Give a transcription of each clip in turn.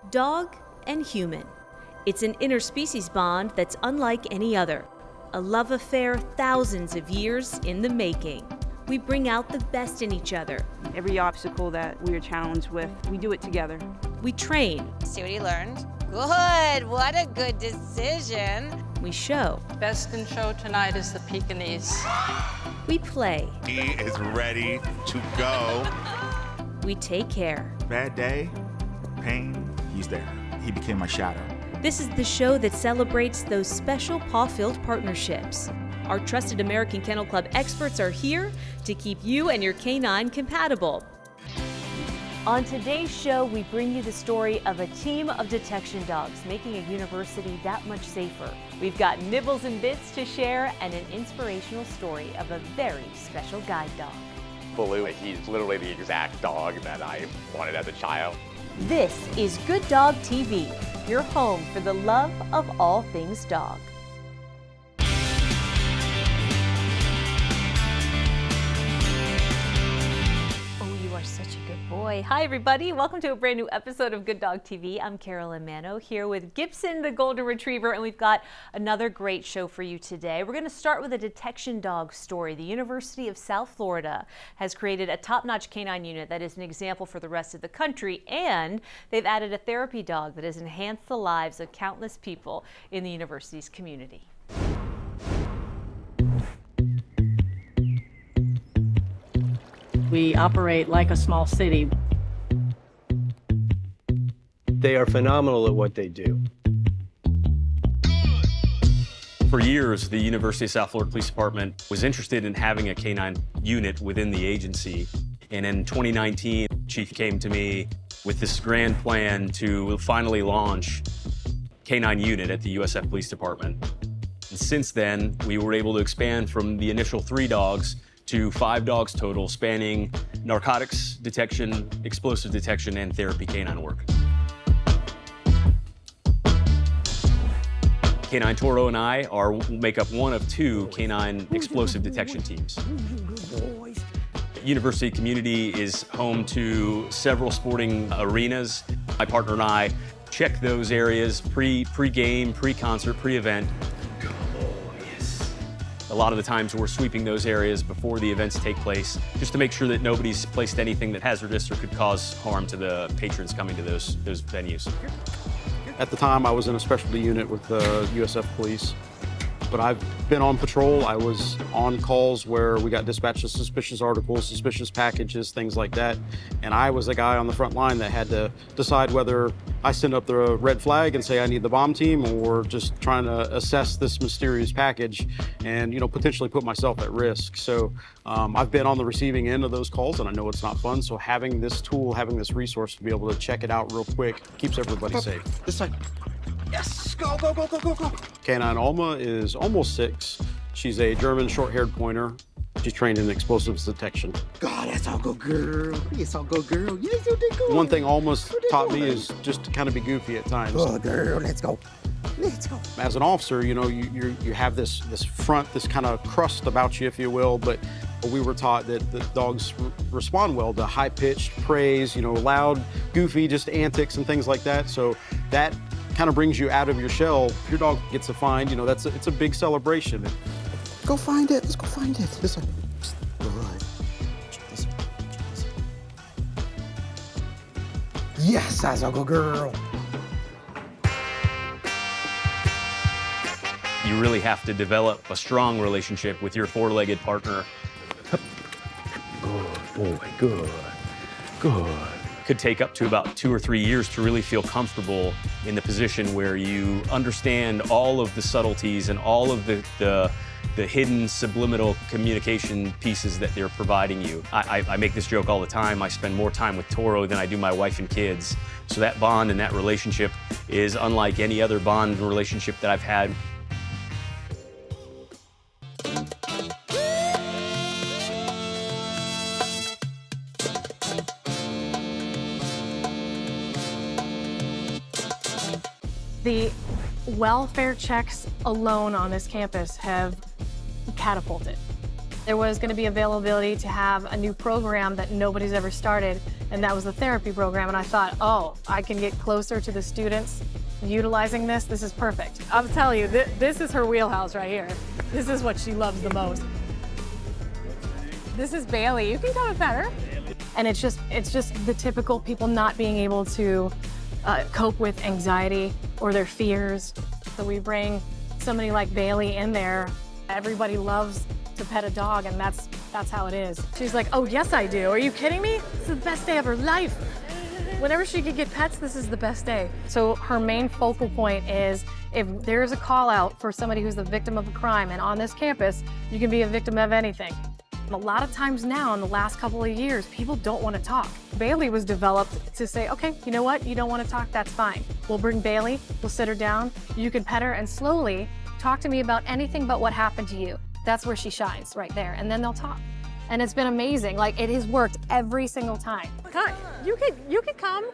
Dog and human. It's an interspecies bond that's unlike any other. A love affair thousands of years in the making. We bring out the best in each other. Every obstacle that we are challenged with, we do it together. We train. See what he learned? Good, what a good decision. We show. Best in show tonight is the Pekingese. We play. He is ready to go. We take care. Bad day, pain, he's there. He became my shadow. This is the show that celebrates those special paw-filled partnerships. Our trusted American Kennel Club experts are here to keep you and your canine compatible. On today's show, we bring you the story of a team of detection dogs making a university that much safer. We've got nibbles and bits to share and an inspirational story of a very special guide dog. Baloo, he's literally the exact dog that I wanted as a child. This is Good Dog TV, your home for the love of all things dog. Such a good boy. Hi, everybody. Welcome to a brand new episode of Good Dog TV. I'm Carolyn Mano here with Gibson, the Golden Retriever, and we've got another great show for you today. We're going to start with a detection dog story. The University of South Florida has created a top-notch canine unit that is an example for the rest of the country, and they've added a therapy dog that has enhanced the lives of countless people in the university's community. We operate like a small city. They are phenomenal at what they do. For years, the University of South Florida Police Department was interested in having a canine unit within the agency. And in 2019, Chief came to me with this grand plan to finally launch canine unit at the USF Police Department. And since then, we were able to expand from the initial 3 dogs to 5 dogs total, spanning narcotics detection, explosive detection, and therapy canine work. Canine Toro and I make up one of 2 canine explosive detection teams. University community is home to several sporting arenas. My partner and I check those areas pre-game, pre-concert, pre-event. A lot of the times we're sweeping those areas before the events take place, just to make sure that nobody's placed anything that hazardous or could cause harm to the patrons coming to those venues. At the time, I was in a specialty unit with the USF Police, but I've been on patrol. I was on calls where we got dispatched of suspicious articles, suspicious packages, things like that. And I was the guy on the front line that had to decide whether I send up the red flag and say I need the bomb team, or just trying to assess this mysterious package and, potentially put myself at risk. So I've been on the receiving end of those calls, and I know it's not fun. So having this tool, having this resource to be able to check it out real quick keeps everybody safe. This side. Yes, go, go, go, go, go, go. Canine Alma is almost 6. She's a German short-haired pointer. She's trained in explosives detection. God, that's all go, girl. Yes, all go, girl. Yes, you did go. One thing Alma's taught me is just to kind of be goofy at times. Oh, girl, let's go. Let's go. As an officer, you have this front, this kind of crust about you, if you will, but we were taught that the dogs respond well to high-pitched praise, loud, goofy, just antics and things like that. So that kind of brings you out of your shell. If your dog gets a find, it's a big celebration. Go find it. Let's go find it. This way. Good. This way. Yes, that's all go, girl. You really have to develop a strong relationship with your 4-legged partner. Good boy, good, good. Could take up to about 2 or 3 years to really feel comfortable in the position where you understand all of the subtleties and all of the hidden subliminal communication pieces that they're providing you. I make this joke all the time. I spend more time with Toro than I do my wife and kids. So that bond and that relationship is unlike any other bond and relationship that I've had. The welfare checks alone on this campus have catapulted. There was going to be availability to have a new program that nobody's ever started and that was the therapy program. And I thought, oh, I can get closer to the students utilizing this. This is perfect. I'll tell you, this is her wheelhouse right here. This is what she loves the most. This is Bailey. You can come and pet her. And it's just the typical people not being able to cope with anxiety or their fears. So we bring somebody like Bailey in there. Everybody loves to pet a dog, and that's how it is. She's like, oh yes I do. Are you kidding me? This is the best day of her life. Whenever she could get pets, this is the best day. So her main focal point is if there's a call out for somebody who's the victim of a crime, and on this campus, you can be a victim of anything. A lot of times now in the last couple of years, people don't want to talk. Bailey was developed to say, okay, you know what? You don't want to talk, that's fine. We'll bring Bailey, we'll sit her down, you can pet her and slowly talk to me about anything but what happened to you. That's where she shines, right there, and then they'll talk. And it's been amazing. Like, it has worked every single time. God, you could come.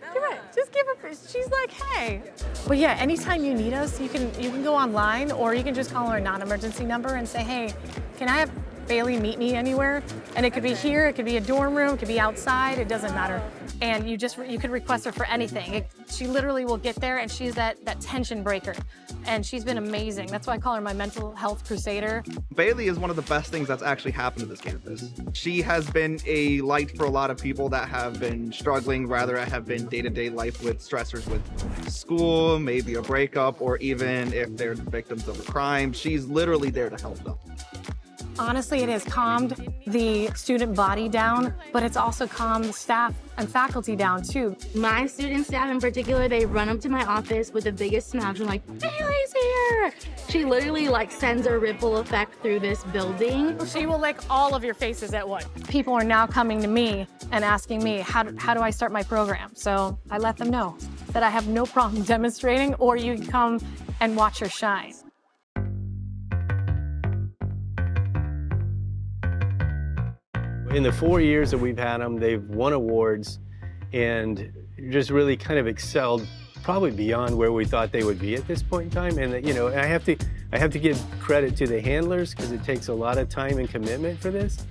Come on, just give her. She's like, hey. But yeah, anytime you need us, you can go online, or you can just call our non-emergency number and say, hey, can I have Bailey meet me anywhere? And it could be here, it could be a dorm room, it could be outside, it doesn't matter. And you could request her for anything. She literally will get there, and she's that tension breaker. And she's been amazing. That's why I call her my mental health crusader. Bailey is one of the best things that's actually happened to this campus. She has been a light for a lot of people that have been struggling, rather have been day-to-day life with stressors with school, maybe a breakup, or even if they're victims of a crime. She's literally there to help them. Honestly, it has calmed the student body down, but it's also calmed the staff and faculty down too. My student staff in particular, they run up to my office with the biggest smiles and like, Bailey's here! She literally like sends a ripple effect through this building. She will lick all of your faces at once. People are now coming to me and asking me, how do I start my program? So I let them know that I have no problem demonstrating, or you can come and watch her shine. In the 4 years that we've had them, they've won awards and just really kind of excelled, probably beyond where we thought they would be at this point in time. And you know, I have to give credit to the handlers, because it takes a lot of time and commitment for this.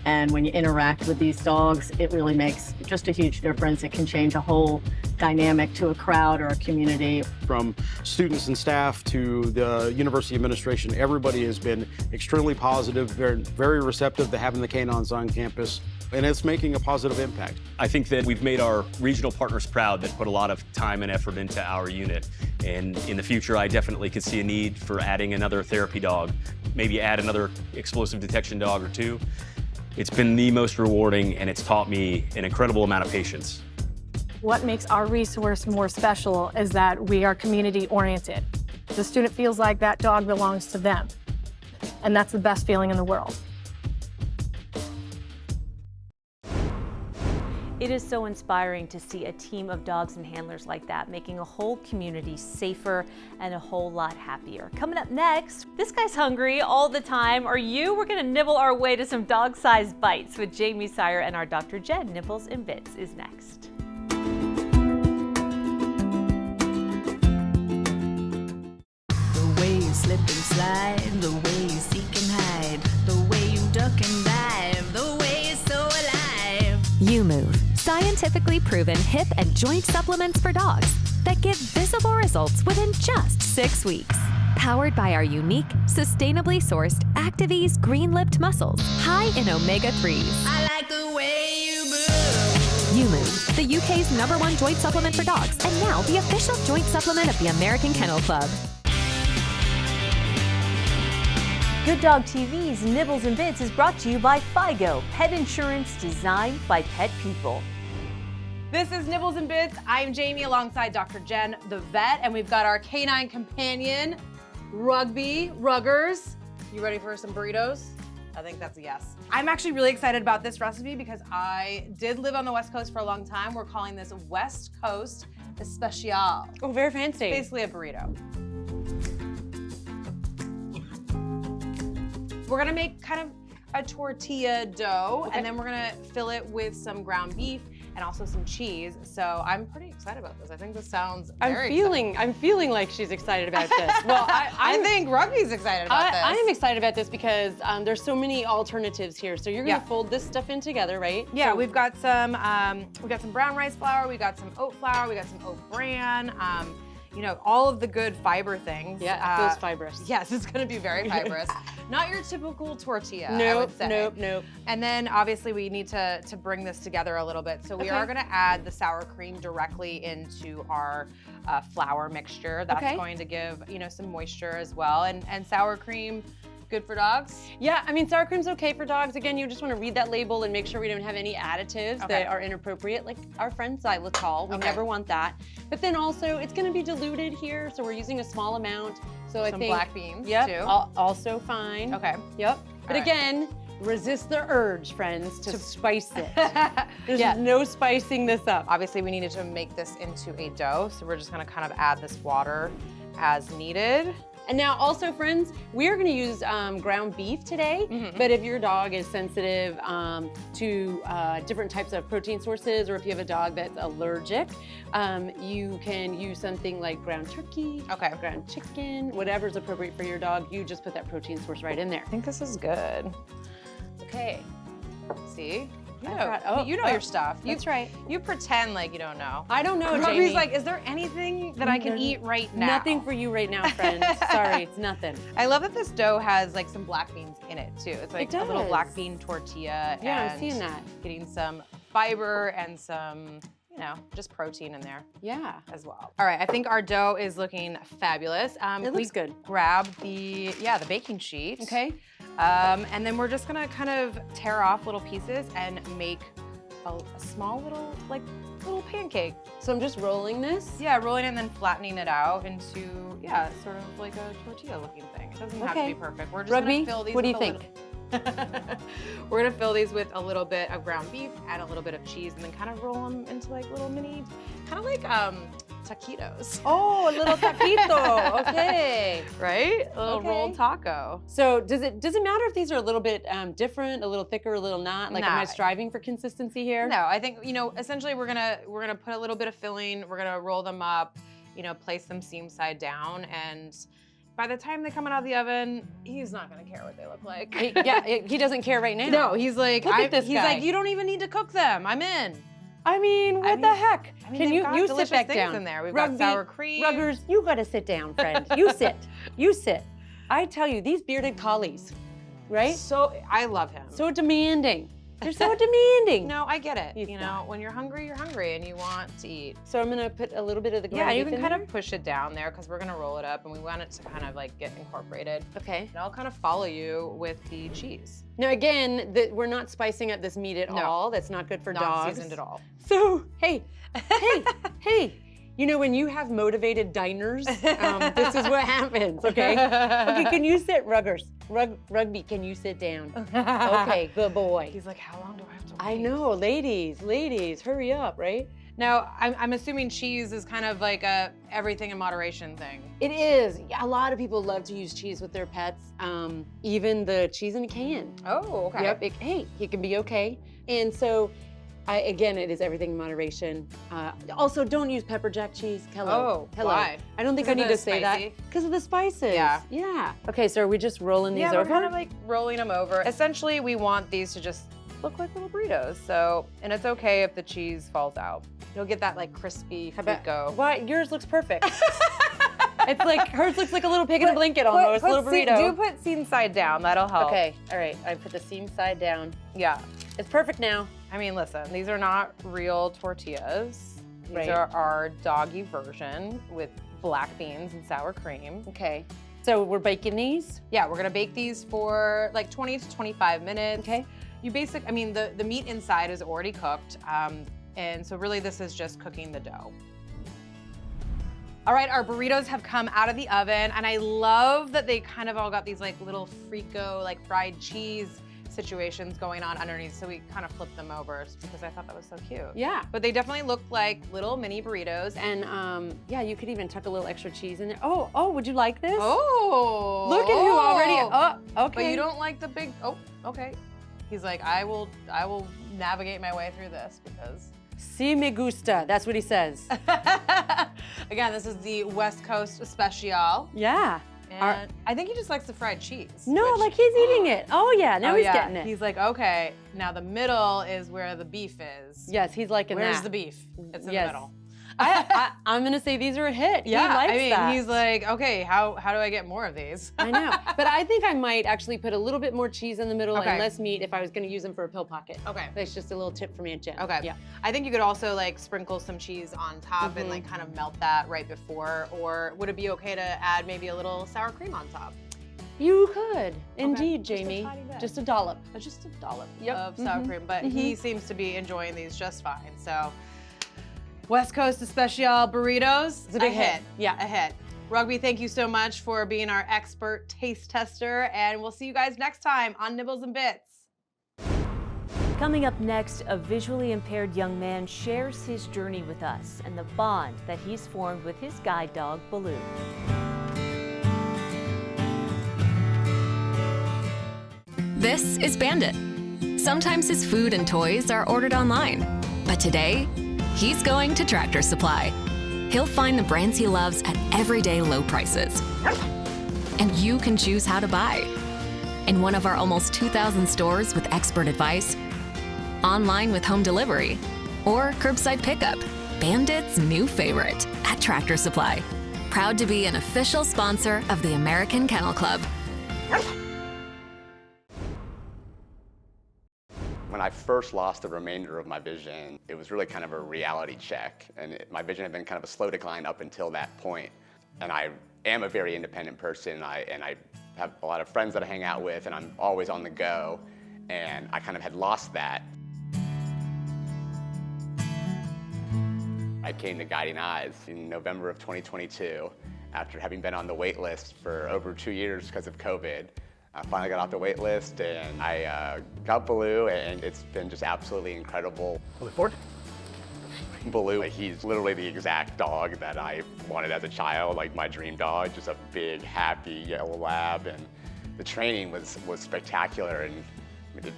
And when you interact with these dogs, it really makes just a huge difference. It can change a whole dynamic to a crowd or a community. From students and staff to the university administration, everybody has been extremely positive, very receptive to having the canines on campus, and it's making a positive impact. I think that we've made our regional partners proud that put a lot of time and effort into our unit. And in the future, I definitely could see a need for adding another therapy dog, maybe add another explosive detection dog or two. It's been the most rewarding, and it's taught me an incredible amount of patience. What makes our resource more special is that we are community oriented. The student feels like that dog belongs to them, and that's the best feeling in the world. It is so inspiring to see a team of dogs and handlers like that, making a whole community safer and a whole lot happier. Coming up next, this guy's hungry all the time. Are you? We're gonna nibble our way to some dog-sized bites with Jamie Sire and our Dr. Jen. Nibbles and Bits is next. The way you slip and slide, the way you seek and hide, the way you duck and dive, the way you're so alive. You Move, scientifically proven hip and joint supplements for dogs that give visible results within just 6 weeks. Powered by our unique, sustainably sourced Activese green-lipped mussels, high in omega-3s. I like the way you move. You Move, the UK's #1 joint supplement for dogs, and now the official joint supplement of the American Kennel Club. Good Dog TV's Nibbles and Bits is brought to you by FIGO, pet insurance designed by pet people. This is Nibbles and Bits. I'm Jamie alongside Dr. Jen, the vet, and we've got our canine companion, Ruggers. You ready for some burritos? I think that's a yes. I'm actually really excited about this recipe because I did live on the West Coast for a long time. We're calling this West Coast Especial. Oh, very fancy. Basically a burrito. We're gonna make kind of a tortilla dough, and then we're gonna fill it with some ground beef and also some cheese. So I'm pretty excited about this. I think this sounds I'm very feeling like she's excited about this. Well, I think Rugby's excited about this. I am excited about this because there's so many alternatives here. So you're gonna fold this stuff in together, right? Yeah, So we've got some brown rice flour, we got some oat flour, we got some oat bran, you know, all of the good fiber things. Yeah, it feels fibrous. Yes, it's gonna be very fibrous. Not your typical tortilla, I would say. Nope. And then obviously we need to bring this together a little bit. So we are gonna add the sour cream directly into our flour mixture. That's going to give, you know, some moisture as well. And sour cream, good for dogs? Yeah, I mean, sour cream's okay for dogs. Again, you just want to read that label and make sure we don't have any additives that are inappropriate, like our friend xylitol. We never want that. But then also, it's going to be diluted here, so we're using a small amount. So I Some think black beans, yep, too. Also fine. Okay. Yep. But right. again, resist the urge, friends, to spice it. There's no spicing this up. Obviously, we needed to make this into a dough, so we're just gonna kind of add this water as needed. And now also, friends, we are gonna use ground beef today, but if your dog is sensitive to different types of protein sources, or if you have a dog that's allergic, you can use something like ground turkey, ground chicken, whatever's appropriate for your dog. You just put that protein source right in there. I think this is good. Okay. See? You I've know, got- you know your stuff. That's right. You pretend like you don't know. I don't know, Rugby's Jamie. like, is there anything that I can eat right now? Nothing for you right now, friend. Sorry, it's nothing. I love that this dough has like some black beans in it too. It's like It a little does. black bean tortilla. Yeah, I'm and seeing that. Getting some fiber and some, you know, just protein in there. Yeah. As well. All right, I think our dough is looking fabulous. It looks good. Grab the baking sheet. Okay. And then we're just gonna kind of tear off little pieces and make a small little pancake. So I'm just rolling this? Yeah, rolling it and then flattening it out into, sort of like a tortilla looking thing. It doesn't have to be perfect. We're just Rugby, gonna fill these what do with you think? We're gonna fill these with a little bit of ground beef, add a little bit of cheese, and then kind of roll them into like little mini, kind of like taquitos. Oh, a little taquito. Okay. Right? A little Okay. rolled taco. So does it matter if these are a little bit different, a little thicker, a little not? Like, am I Nah. striving for consistency here? No, I think, you know, essentially we're gonna put a little bit of filling, we're gonna roll them up, you know, place them seam side down, and by the time they come out of the oven, he's not gonna care what they look like. He doesn't care right now. No, he's like, Look at this he's guy. like, you don't even need to cook them. I'm in. I mean, what the heck? I mean, Can they've got you delicious sit back things down? in there. We've Rugby, got sour cream. Ruggers, you gotta sit down, friend. You sit. You sit. I tell you, these bearded collies, right? So I love him. So demanding. They're so demanding. No, I get it. You know, when you're hungry and you want to eat. So I'm gonna put a little bit of the ground Yeah, you beef can in kind there? of push it down there because we're gonna roll it up and we want it to kind of like get incorporated. Okay. And I'll kind of follow you with the cheese. Now again, we're not spicing up this meat at No. all. That's not good for Not dogs. seasoned at all. So, hey, you know, when you have motivated diners, this is what happens, okay? Okay, can you sit, Rugby, can you sit down? Okay, good boy. He's like, how long do I have to wait? I know, ladies, hurry up, right? Now, I'm assuming cheese is kind of like a everything in moderation thing. It is. A lot of people love to use cheese with their pets, even the cheese in a can. Oh, okay. Yep, it can be okay. And so, again, it is everything in moderation. Also, don't use pepper jack cheese. Hello. Oh, why? I don't think I need to say that. Because of the spices. Yeah. Yeah. Okay, so are we just rolling these Yeah, over? we're kind of like rolling them over. Essentially, we want these to just look like little burritos. So, and it's okay if the cheese falls out. You'll get that like crispy frico. Why? Yours looks perfect. It's like, hers looks like a little pig in a blanket almost, a little burrito. Do put seam side down, that'll help. Okay, all right, I put the seam side down. Yeah. It's perfect now. I mean, listen, these are not real tortillas. These Right. are our doggy version with black beans and sour cream. Okay. So we're baking these? Yeah, we're gonna bake these for like 20 to 25 minutes. Okay. I mean, the meat inside is already cooked. And so really this is just cooking the dough. All right, our burritos have come out of the oven, and I love that they kind of all got these like little frico, like fried cheese situations going on underneath. So we kind of flipped them over because I thought that was so cute. Yeah. But they definitely look like little mini burritos. And yeah, you could even tuck a little extra cheese in there. Oh, would you like this? Oh. Look at who already, okay. But you don't like the big, okay. He's like, I will navigate my way through this because Si me gusta. That's what he says. Again, this is the West Coast Especial. Yeah. And I think he just likes the fried cheese. No, like he's eating it. Oh yeah, now he's getting it. He's like, okay, now the middle is where the beef is. Yes, he's liking that. Where's the beef? It's in the middle. I'm gonna say these are a hit. Yeah, he likes I mean, that. he's like, okay, how do I get more of these? I know, but I think I might actually put a little bit more cheese in the middle Okay. and less meat if I was gonna use them for a pill pocket. Okay. That's just a little tip from Aunt Jen. Okay. Yeah. I think you could also like sprinkle some cheese on top and like kind of melt that right before, or would it be okay to add maybe a little sour cream on top? You could, indeed, Just a Jamie. tiny bit. Just a dollop. Just a dollop Yep. of sour Mhm. cream, but Mhm. he seems to be enjoying these just fine. So, West Coast Especial burritos, It's a big hit. Yeah, a hit. Rugby, thank you so much for being our expert taste tester, and we'll see you guys next time on Nibbles and Bits. Coming up next, a visually impaired young man shares his journey with us and the bond that he's formed with his guide dog, Baloo. This is Bandit. Sometimes his food and toys are ordered online, but today, he's going to Tractor Supply. He'll find the brands he loves at everyday low prices. And you can choose how to buy. In one of our almost 2,000 stores with expert advice, online with home delivery, or curbside pickup, Bandit's new favorite at Tractor Supply. Proud to be an official sponsor of the American Kennel Club. When I first lost the remainder of my vision, it was really kind of a reality check. And my vision had been kind of a slow decline up until that point. And I am a very independent person, and I have a lot of friends that I hang out with, and I'm always on the go. And I kind of had lost that. I came to Guiding Eyes in November of 2022 after having been on the wait list for over 2 years because of COVID. I finally got off the wait list and I got Baloo, and it's been just absolutely incredible. Baloo, he's literally the exact dog that I wanted as a child, like my dream dog, just a big, happy yellow lab. And the training was spectacular, and it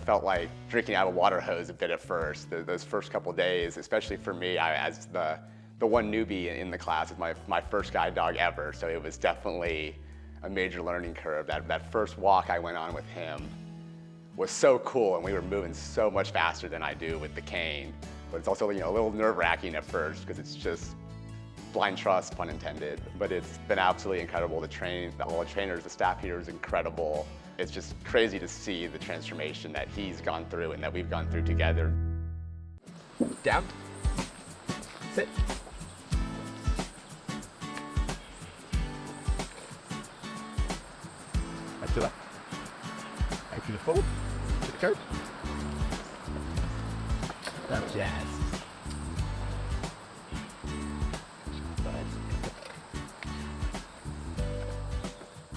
felt like drinking out of a water hose a bit at first. Those first couple days, especially for me, as the one newbie in the class, is my first guide dog ever, so it was definitely a major learning curve. That first walk I went on with him was so cool, and we were moving so much faster than I do with the cane. But it's also a little nerve-wracking at first because it's just blind trust, pun intended. But it's been absolutely incredible. The training, all the trainers, the staff here is incredible. It's just crazy to see the transformation that he's gone through and that we've gone through together. Down. Sit. Back to left. Back to the forward. To the curb. That's jazz.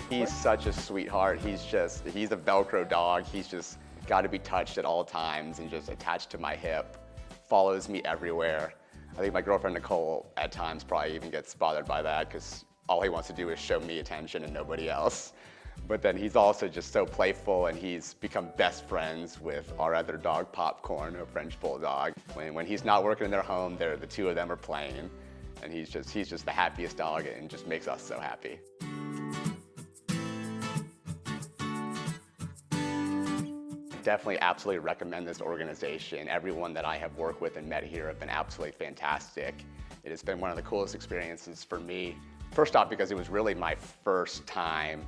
He's such a sweetheart. He's a Velcro dog. He's just got to be touched at all times and just attached to my hip. Follows me everywhere. I think my girlfriend Nicole at times probably even gets bothered by that because all he wants to do is show me attention and nobody else. But then he's also just so playful, and he's become best friends with our other dog, Popcorn, a French Bulldog. When he's not working in their home, the two of them are playing, and he's just the happiest dog and just makes us so happy. Definitely absolutely recommend this organization. Everyone that I have worked with and met here have been absolutely fantastic. It has been one of the coolest experiences for me. First off, because it was really my first time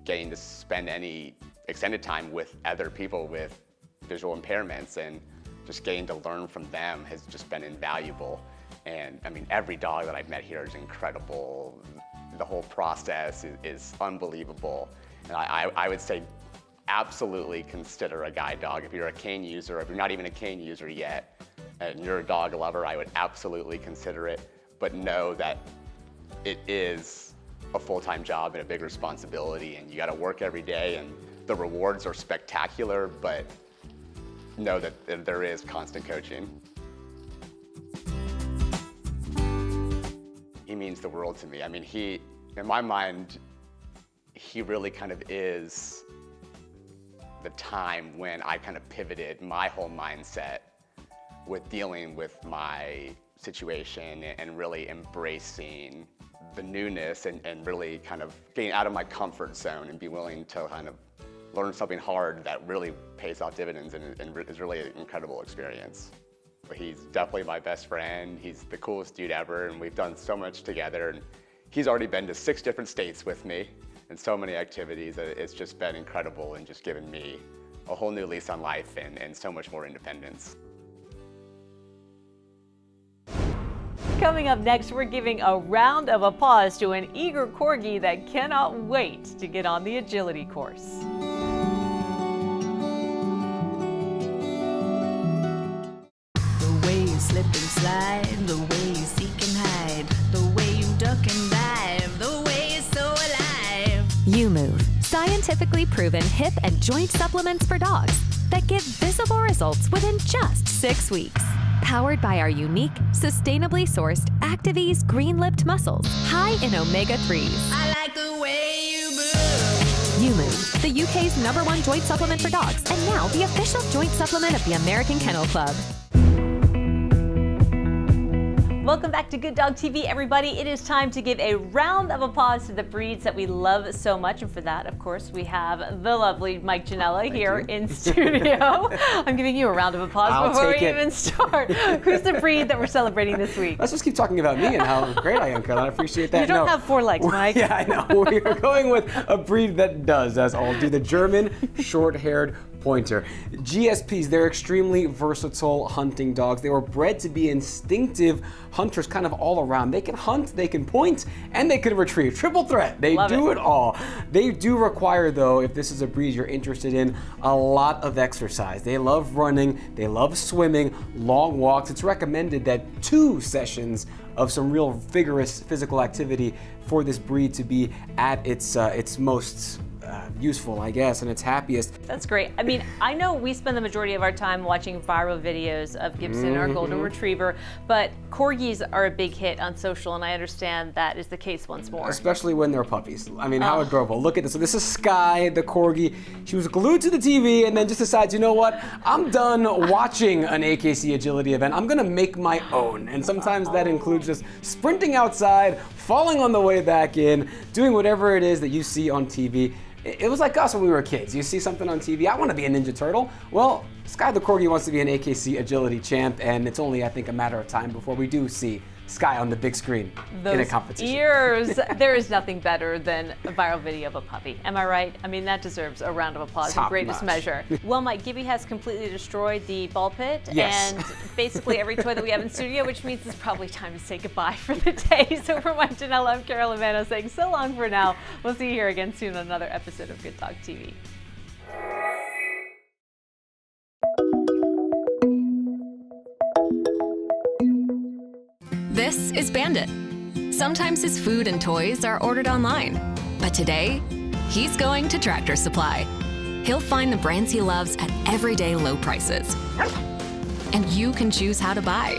getting to spend any extended time with other people with visual impairments, and just getting to learn from them has just been invaluable. And I mean, every dog that I've met here is incredible. The whole process is unbelievable. And I would say absolutely consider a guide dog. If you're a cane user, or if you're not even a cane user yet, and you're a dog lover, I would absolutely consider it. But know that it is a full-time job and a big responsibility, and you got to work every day, and the rewards are spectacular, but know that there is constant coaching. He means the world to me. I mean, in my mind, he really kind of is the time when I kind of pivoted my whole mindset with dealing with my situation and really embracing the newness and really kind of getting out of my comfort zone and be willing to kind of learn something hard that really pays off dividends and is really an incredible experience. He's definitely my best friend. He's the coolest dude ever, and we've done so much together. And he's already been to 6 different states with me and so many activities. It's just been incredible and just given me a whole new lease on life and so much more independence. Coming up next, we're giving a round of applause to an eager corgi that cannot wait to get on the agility course. The way you slip and slide, the way you seek and hide, the way you duck and dive, the way is so alive. YouMove, scientifically proven hip and joint supplements for dogs that give visible results within just 6 weeks. Powered by our unique, sustainably sourced Activease green-lipped muscles, high in omega-3s. I like the way you move. YouMove, the UK's #1 joint supplement for dogs, and now the official joint supplement of the American Kennel Club. Welcome back to Good Dog TV, everybody. It is time to give a round of applause to the breeds that we love so much. And for that, of course, we have the lovely Mike Janella here in studio. I'm giving you a round of applause before we even start. Who's the breed that we're celebrating this week? Let's just keep talking about me and how great I am, Caroline. I appreciate that. You don't have 4 legs, Mike. Yeah, I know. We're going with a breed that does, as I'll do, the German short-haired pointer. GSPs, they're extremely versatile hunting dogs. They were bred to be instinctive hunters kind of all around. They can hunt, they can point, and they can retrieve. Triple threat. They do it all. They do require, though, if this is a breed you're interested in, a lot of exercise. They love running, they love swimming, long walks. It's recommended that 2 sessions of some real vigorous physical activity for this breed to be at its most useful, I guess, and its happiest. That's great. I mean, I know we spend the majority of our time watching viral videos of Gibson, our golden retriever, but corgis are a big hit on social, and I understand that is the case once more. Especially when they're puppies. I mean, how adorable. Look at this. So this is Sky, the corgi. She was glued to the TV and then just decides, you know what? I'm done watching an AKC agility event. I'm gonna make my own. And sometimes that includes just sprinting outside, falling on the way back in, doing whatever it is that you see on TV. It was like us when we were kids. You see something on TV, I want to be a Ninja Turtle. Well, Sky the Corgi wants to be an AKC agility champ, and it's only, I think, a matter of time before we do see Sky on the big screen in a competition. Ears. There is nothing better than a viral video of a puppy. Am I right? I mean, that deserves a round of applause in greatest measure. Well, Mike, Gibby has completely destroyed the ball pit and basically every toy that we have in studio, which means it's probably time to say goodbye for the day. So for Mike Janella, I'm Carol Amano saying so long for now. We'll see you here again soon on another episode of Good Dog TV. This is Bandit. Sometimes his food and toys are ordered online, but today, he's going to Tractor Supply. He'll find the brands he loves at everyday low prices. And you can choose how to buy.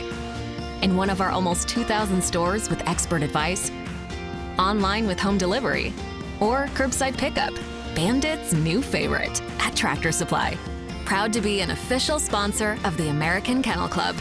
In one of our almost 2,000 stores with expert advice, online with home delivery, or curbside pickup. Bandit's new favorite at Tractor Supply. Proud to be an official sponsor of the American Kennel Club.